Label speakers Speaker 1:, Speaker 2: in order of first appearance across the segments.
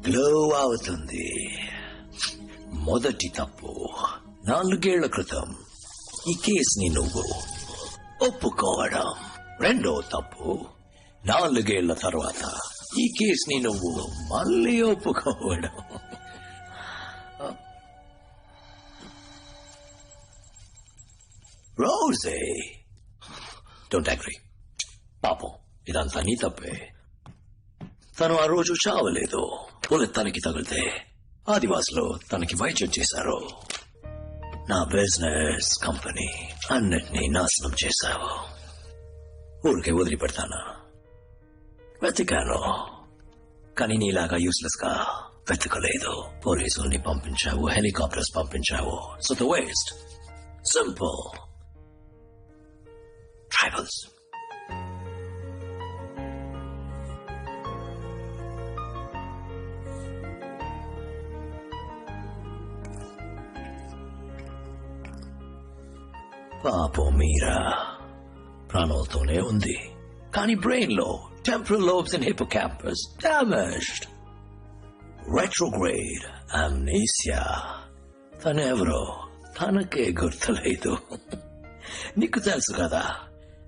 Speaker 1: Glow అవుతుంది. మొదటి తప్పు 4 ఏళ్ల క్రితం ఈ కేసుని నువ్వు ఒప్పుకోవడం. రెండో తప్పు 4 ఏళ్ల తర్వాత ఈ కేసుని నువ్వు మళ్ళీ ఒప్పుకోవడం. రోజే డోంట్ అగ్రీ. పాపం ఇదంతా నీ తప్పే. తను ఆ రోజు చావలేదు. బుల్లెట్ తనకి తగిలితే ఆదివాసులు తనకి వైద్యం చేశారు. నా బిజినెస్ కంపెనీ అన్నిటినీ నాశనం చేశావు. ఊరికే వదిలిపెడతానా? వెతికాను, కానీ నీలాగా యూస్లెస్ గా వెతకలేదు. పోలీసుల్ని పంపించావు, హెలికాప్టర్స్ పంపించావు. So the waste simple. Tribals పాపం మీరా ప్రాణాలతోనే ఉంది, కానీ బ్రెయిన్ లో temporal lobes and hippocampus damaged. Retrograde amnesia. తనెవరో తనకే గుర్తులేదు. నీకు తెలుసు కదా,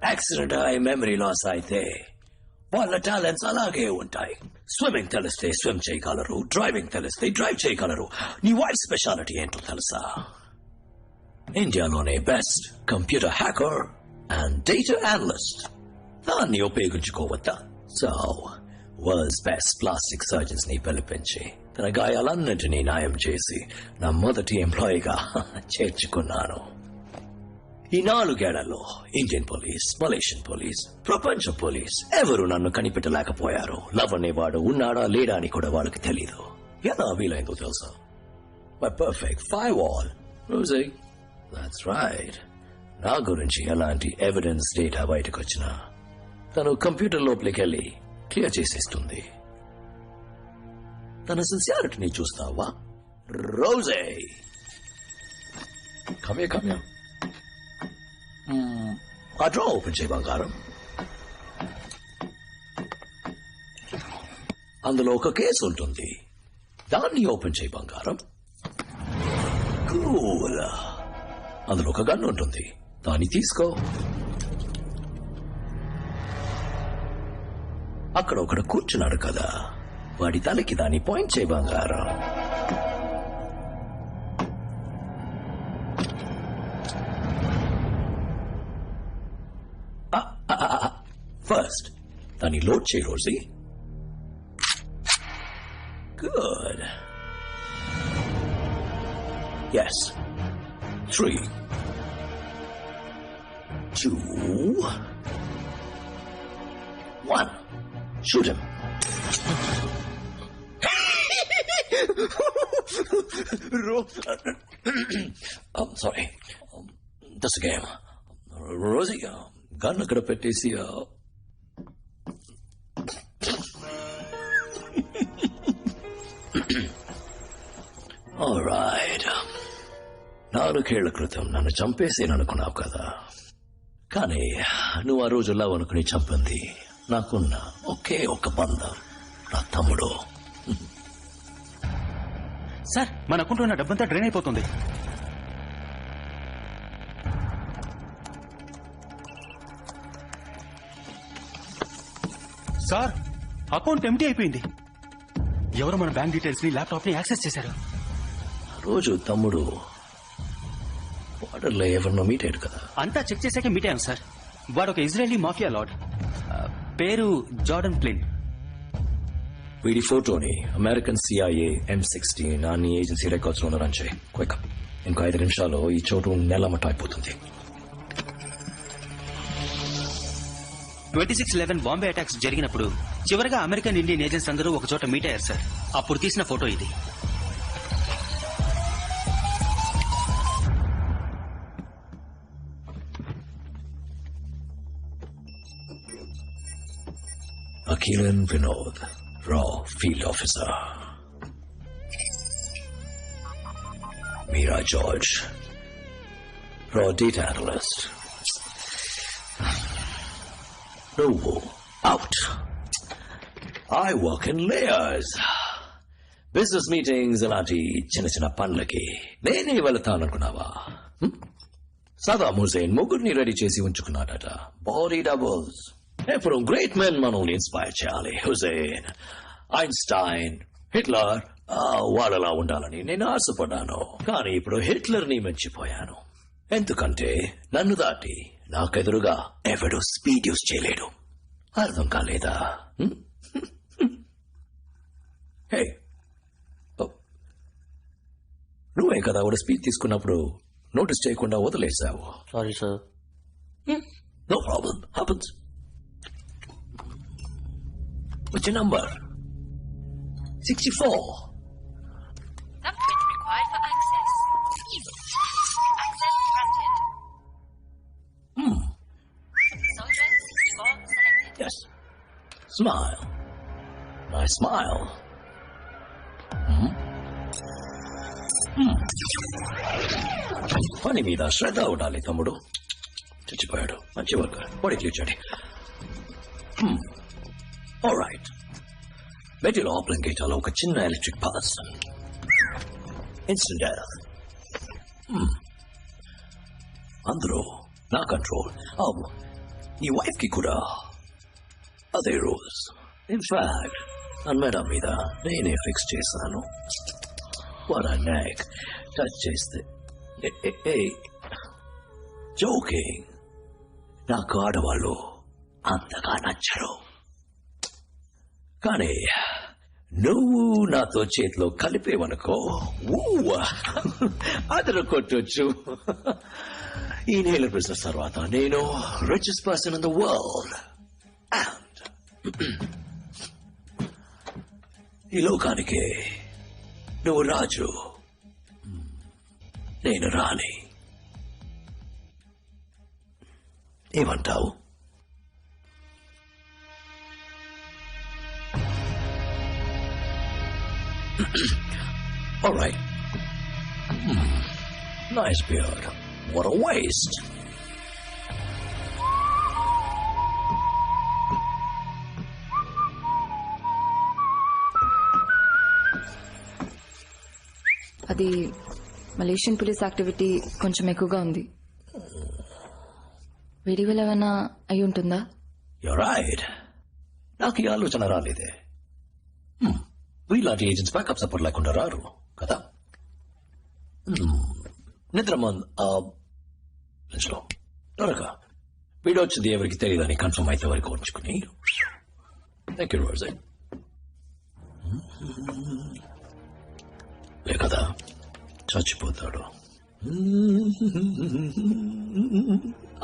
Speaker 1: యాక్సిడెంట్ అయి మెమరీ లాస్ అయితే వాళ్ళ టాలెంట్స్ అలాగే ఉంటాయి. స్విమ్మింగ్ తెలిస్తే స్విమ్ చేయగలరు, డ్రైవింగ్ తెలిస్తే డ్రైవ్ చేయగలరు. నీ వైఫ్ స్పెషాలిటీ ఏంటో తెలుసా? ఇండియాలోనే best computer hacker and data analyst. దాన్ని ఉపయోగించుకోవద్దా? So world's best plastic surgeons ని పిలిపించి తన గాయాలన్నింటినీ న్యాయం చేసి నా మొదటి ఎంప్లాయీగా చేర్చుకున్నాను. ఈ 4 ఏళ్లలో ఇండియన్ పోలీస్, మలేషియన్ పోలీస్, ప్రపంచ పోలీస్ ఎవరు నన్ను కనిపెట్టలేకపోయారు. లవ్ అనేవాడు ఉన్నాడా లేడా అని కూడా వాళ్ళకి తెలీదు. ఎలా వీలైందో తెలుసా? My perfect firewall. Rosie, that's right. నా గురించి ఎలాంటి ఎవిడెన్స్ డేటా బయటకు వచ్చినా తను కంప్యూటర్ లోపలికి వెళ్ళి క్లియర్ చేసేస్తుంది. తన సిన్సియారిటీని చూస్తావా? రోజే, కమ్యా కమ్యా. ఆ డ్రా ఓపెన్ చేయి బంగారం. అందులో ఒక కేసు ఉంటుంది. దాన్ని ఓపెన్ చేయి బంగారం. కూల్. అందులో ఒక గన్ ఉంటుంది. దాన్ని తీసుకో. అక్కడ ఒకడు కూర్చున్నాడు కదా, వాడి తలకి దాన్ని పాయింట్ చేయి బంగారం. ఫస్ట్ దాన్ని లోడ్ చేయి Rosie. Good. Yes. 3, 2, 1. Shoot him. I'm sorry. Just a game. Rosie, gun అక్కడ పెట్టేసి ఆల్రైట్. 4 ఏళ్ల క్రితం నన్ను చంపేసేననుకున్నావు కదా, కానీ నువ్వు ఆ రోజు లవ్ అనుకుని చంపింది నాకున్న ఒకే ఒక బంధం, నా తమ్ముడు.
Speaker 2: సార్, మన అకౌంట్లో ఉన్న డబ్బంతా డ్రైన్ అయిపోతుంది. సార్, అకౌంట్ ఎంటీ అయిపోయింది. ఎవరు మన బ్యాంక్ డీటెయిల్స్ ని, ల్యాప్టాప్ ని యాక్సెస్ చేశారు.
Speaker 1: రోజు తమ్ముడు బార్డర్లో ఎవరినో మీట్ అయ్యాడు కదా.
Speaker 2: అంతా చెక్ చేశాకే మీట్ అయ్యాం సార్. వాడు ఒక ఇజ్రాయలీ మాఫియా లార్డ్, పేరు జార్డన్ ప్లిన్.
Speaker 1: వీడి ఫోటోని అమెరికన్ CIA M16 అన్ని ఏజెన్సీ రికార్డ్స్ లో రన్ చేయి. క్విక్. ఇంకో 5 నిమిషాల్లో ఈ చోటు నెలమట్ట అయిపోతుంది.
Speaker 2: 26/11 బాంబే అటాక్స్ జరిగినప్పుడు చివరిగా అమెరికన్ ఇండియన్ ఏజెంట్స్ అందరూ ఒక చోట మీట్ అయ్యారు సార్. అప్పుడు తీసిన ఫోటో ఇది.
Speaker 1: Akilan Vinod, Raw Field Officer. Meera George, Raw Data Analyst. No, out. I work in layers. Business meetings అలాంటి చిన్న చిన్న పనులకి నేనే వెళతాననుకున్నావా? సదాం హుసేన్ ముగ్గురిని రెడీ చేసి ఉంచుకున్నాడట. Body doubles. ఎప్పుడు గ్రేట్ మెన్ మనల్ని ఇన్స్పైర్ చేయాలి. హుసేన్, ఐన్స్టైన్, హిట్లర్ వాళ్ళలా ఉండాలని నేను ఆశపడ్డాను. కానీ ఇప్పుడు హిట్లర్ ని మెచ్చిపోయాను. ఎందుకంటే నన్ను దాటి నాకెదురుగా ఎవడు స్పీడ్ యూస్ చేయలేడు. అర్థం కాలేదా? హే, నువ్వే కదా వాడు స్పీడ్ తీసుకున్నప్పుడు నోటీస్ చేయకుండా వదిలేసావు.
Speaker 2: Sorry sir.
Speaker 1: No problem, happens. వచ్చే number 64.
Speaker 3: Thumbprint required for access. Access granted. Soldier 64 selected.
Speaker 1: Yes. Smile. Nice smile. పని మీద శ్రద్ధ ఉండాలి తమ్ముడు. చచ్చిపోయాడు. మంచి వర్క్. బాడీ చూచాడు. ఆల్రైట్. బెడ్లో ఓపెన్ గేటాలో ఒక చిన్న ఎలక్ట్రిక్ పల్స్. Instant death. అందరూ నా కంట్రోల్. నీ వైఫ్ కి కూడా అదే రూల్స్. ఇన్ఫాక్ట్ నా మేడం మీద నేనే ఫిక్స్ చేశాను. వాట్ ఆ నెక్ టచ్ చేస్తే జోకింగ్. నాకు ఆడవాళ్ళు అంతగా నచ్చరు. కానీ నువ్వు నాతో చేతిలో కలిపేవనుకో అదరు కొట్టొచ్చు. ఈ నేల బిజినెస్ తర్వాత నేను richest person in the world. And ఈ లోకానికి నువ్వు రాజు, నేను రాణి. ఏమంటావు? All right. Nice beard. What a waste.
Speaker 4: అది మలేషియన్ పోలీస్ యాక్టివిటీ కొంచెం ఎక్కువగా ఉంది. వేడి వల్ల ఏమైనా అయి ఉంటుందా?
Speaker 1: You're right. నాకు ఈ ఆలోచన రాలేదే. వీళ్ళంటి ఏజెంట్స్ బ్యాకప్ సపోర్ట్ లేకుండా రారు కదా. నిద్రలో త్వరగా వీడియో వచ్చింది ఎవరికి తెలియదని కన్ఫర్మ్ అయితే వరకు ఉంచుకుని లే కదా చచ్చిపోతాడు.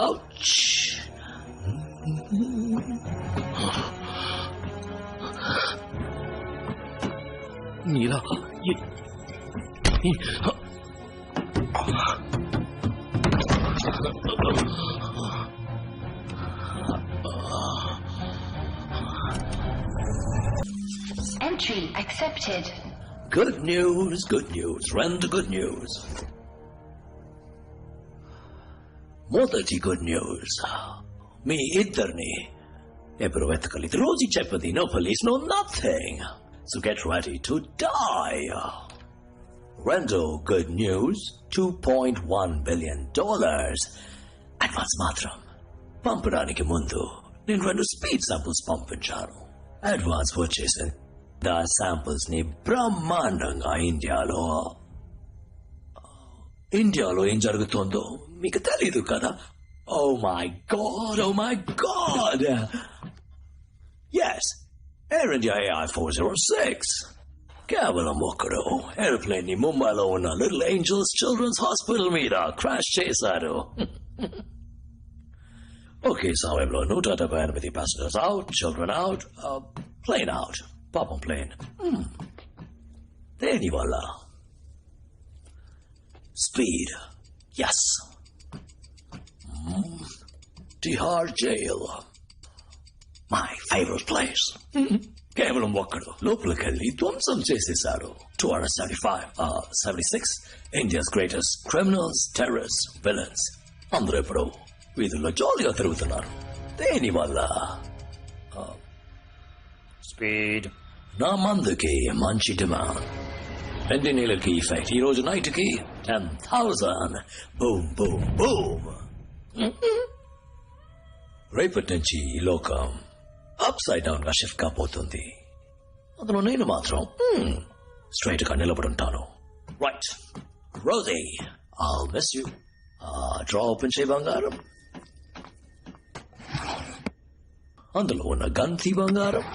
Speaker 1: Ouch. Neela
Speaker 3: Entry accepted.
Speaker 1: Good news, good news. Run to good news. మొదటి గుడ్ న్యూస్. మీ ఇద్దరిని ఎప్పుడు వెతకలేదు. రోజు చెప్పది no police no nothing. So get ready to die. Rendo good news, $2.1 billion. Advance మాత్రం పంపడానికి ముందు నేను 2 స్పీడ్ శాంపుల్స్ పంపించాను. అడ్వాన్స్ వచ్చేసింది. ఆ శాంపుల్స్ ని బ్రహ్మాండంగా ఇండియాలో ఏం జరుగుతుందో మీకు తెలీదు కదా. Oh my god. Yes, air India AI 406 కేవలం ఒకడు ఏరోప్లేన్ ని ముంబైలో ఉన్న లిటిల్ ఏంజల్స్ చిల్డ్రన్స్ హాస్పిటల్ మీద క్రాష్ చేశారు. ఒకే సమయంలో 178 passengers out, children out, plane out. పాపం ప్లేన్. దేని వల్ల? Speed. Yes. Tihar jail. My favorite place. కేవలం ఒక్కడు లోపలికెళ్ళి ధ్వంసం చేసేశారు. 276 India's greatest criminals, terrorist, villains అందరూ ఇప్పుడు వీధుల్లో జాలీగా తిరుగుతున్నారు. దేని వల్ల?
Speaker 5: స్పీడ్.
Speaker 1: నా మందుకి మంచి డిమాండ్. 2 నెలలకి ఎఫెక్ట్. ఈ రోజు నైట్ కి 10,000. Boom boom boom. రేపటి నుంచి ఈ లోకం అప్సైడ్ డౌన్ గా షిఫ్ట్ కాబోతుంది. అందులో నేను మాత్రం స్ట్రైట్ గా నిలబడుంటాను. Right Rosie, I'll miss you. Drawer open చేయి బంగారం. అందులో ఉన్న గన్ తీ బంగారం.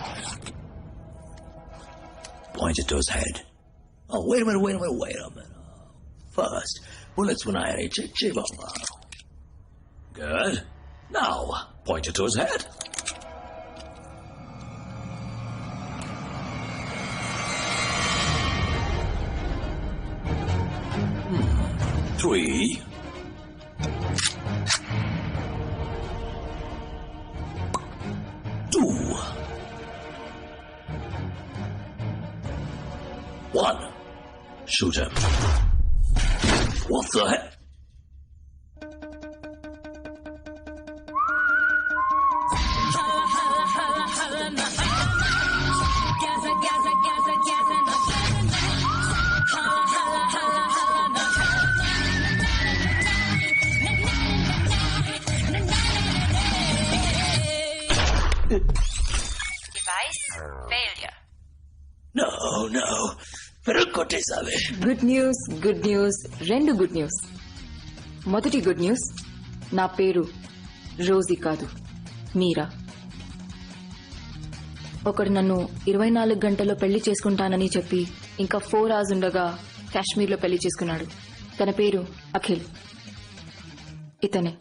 Speaker 1: Point it to his head. Oh, wait a minute. First, bullets when I check బంగారం. Good. Now, point it to his head. Three. Two. One. Shoot him. What the heck?
Speaker 3: Device failure.
Speaker 1: No. పెరుగొట్టేసావే.
Speaker 4: Good news, 2 good news. మొదటి good news, నా పేరు Rosie కాదు, మీరా. ఒకడు నన్ను 24 గంటల్లో పెళ్లి చేసుకుంటానని చెప్పి ఇంకా 4 hours ఉండగా కాశ్మీర్లో పెళ్లి చేసుకున్నాడు. తన పేరు అఖిల్. ఇతనే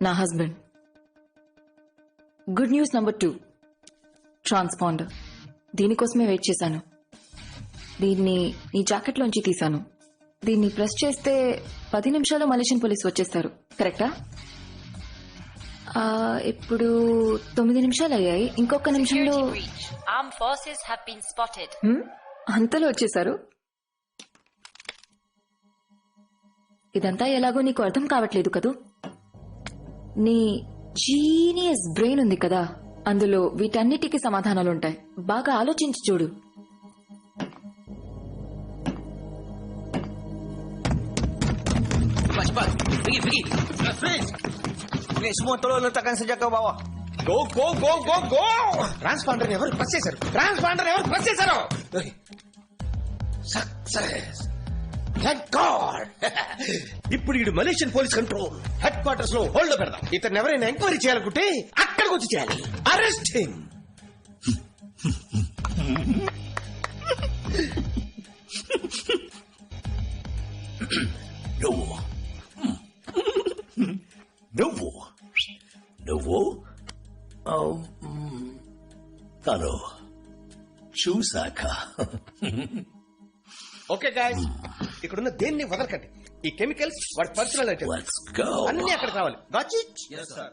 Speaker 4: నా husband. Good news number 2, transponder. దీనికోసమే వెయిట్ చేశాను. దీన్ని నీ జాకెట్లోంచి తీశాను. దీన్ని ప్రెస్ చేస్తే 10 నిమిషాల్లో మలేషియన్ పోలీసు వచ్చేస్తారు. కరెక్టా? ఇప్పుడు 9 నిమిషాలు అయ్యాయి. ఇంకొక నిమిషంలో
Speaker 3: Security breach. Armed forces have been spotted.
Speaker 4: అంతలో వచ్చేసారు. ఇదంతా ఎలాగో నీకు అర్థం కావట్లేదు కదూ. నీ జీనియస్ బ్రెయిన్ ఉంది కదా, అందులో వీటన్నిటికీ సమాధానాలుంటాయి. బాగా ఆలోచించి చూడు.
Speaker 5: Please, motor lo takan sa jack bawa. Go! Transponder ఎవరు ప్రెస్ చేశారు? సక్సెస్. Thank God. ఇప్పుడు ఈ Malaysian police control head quarters లో హోల్డ్ లో పెడదాం. ఇతను ఎవరైనా ఎంక్వైరీ చేయాలనుకుంటే అక్కడికి వచ్చి చేయాలి. Arrest him.
Speaker 1: నువ్వు తను చూసాక
Speaker 5: ఓకే గాయ్స్, ఇక్కడున్న దేన్ని వదలకండి. ఈ కెమికల్స్ వాడి పర్సనల్ ఐటమ్స్
Speaker 1: Let's go.
Speaker 5: అన్ని అక్కడికి రావాలి. Got it? Yes, sir.